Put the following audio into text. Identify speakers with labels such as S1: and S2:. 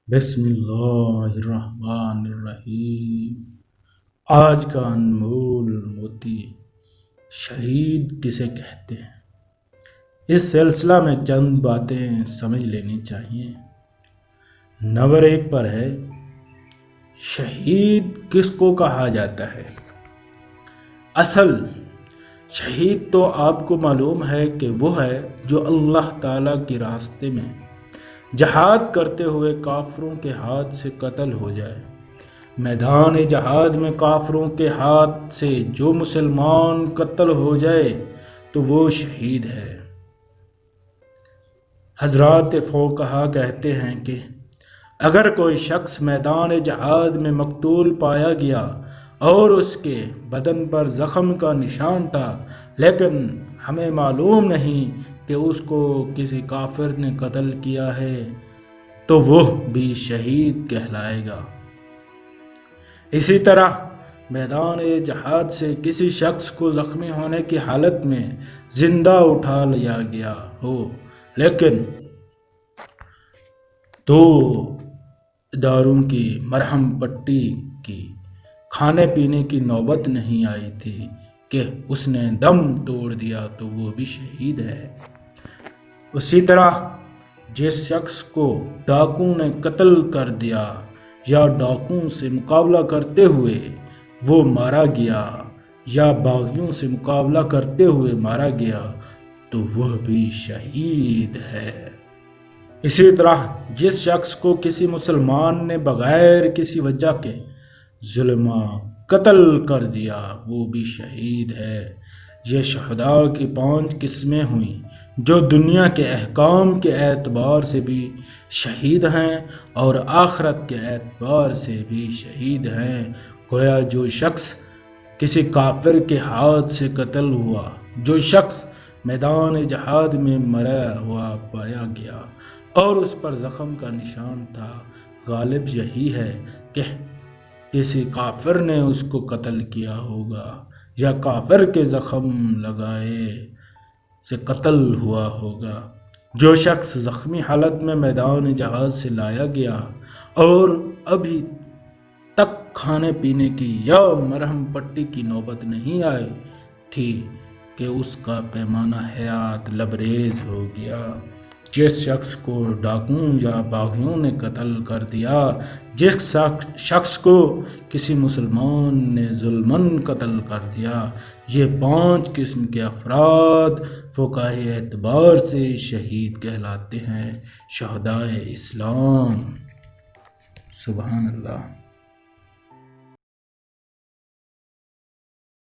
S1: بسم اللہ الرحمن الرحیم۔ آج کا انمول موتی، شہید کسے کہتے ہیں؟ اس سلسلہ میں چند باتیں سمجھ لینی چاہیے۔ نمبر 1 پر ہے، شہید کس کو کہا جاتا ہے؟ اصل شہید تو آپ کو معلوم ہے کہ وہ ہے جو اللہ تعالیٰ کے راستے میں جہاد کرتے ہوئے کافروں کے ہاتھ سے قتل ہو جائے۔ میدان جہاد میں کافروں کے ہاتھ سے جو مسلمان قتل ہو جائے تو وہ شہید ہے۔ حضرات فقہا کہتے ہیں کہ اگر کوئی شخص میدان جہاد میں مقتول پایا گیا اور اس کے بدن پر زخم کا نشان تھا، لیکن ہمیں معلوم نہیں کہ اس کو کسی کافر نے قتل کیا ہے، تو وہ بھی شہید کہلائے گا۔ اسی طرح میدان جہاد سے کسی شخص کو زخمی ہونے کی حالت میں زندہ اٹھا لیا گیا ہو، لیکن دو اداروں کی مرہم پٹی کی کھانے پینے کی نوبت نہیں آئی تھی کہ اس نے دم توڑ دیا، تو وہ بھی شہید ہے۔ اسی طرح جس شخص کو ڈاکو نے قتل کر دیا یا ڈاکو سے مقابلہ کرتے ہوئے وہ مارا گیا یا باغیوں سے مقابلہ کرتے ہوئے مارا گیا، تو وہ بھی شہید ہے۔ اسی طرح جس شخص کو کسی مسلمان نے بغیر کسی وجہ کے ظلمہ قتل کر دیا، وہ بھی شہید ہے۔ یہ شہداء کی 5 قسمیں ہوئیں جو دنیا کے احکام کے اعتبار سے بھی شہید ہیں اور آخرت کے اعتبار سے بھی شہید ہیں۔ گویا جو شخص کسی کافر کے ہاتھ سے قتل ہوا، جو شخص میدان جہاد میں مرا ہوا پایا گیا اور اس پر زخم کا نشان تھا، غالب یہی ہے کہ کسی کافر نے اس کو قتل کیا ہوگا یا کافر کے زخم لگائے سے قتل ہوا ہوگا۔ جو شخص زخمی حالت میں میدان جہاد سے لایا گیا اور ابھی تک کھانے پینے کی یا مرہم پٹی کی نوبت نہیں آئی تھی کہ اس کا پیمانہ حیات لبریز ہو گیا۔ جس شخص کو ڈاکوؤں یا باغیوں نے قتل کر دیا، جس شخص کو کسی مسلمان نے ظلماً قتل کر دیا، یہ 5 قسم کے افراد فقہی اعتبار سے شہید کہلاتے ہیں، شہدائے اسلام۔ سبحان اللہ۔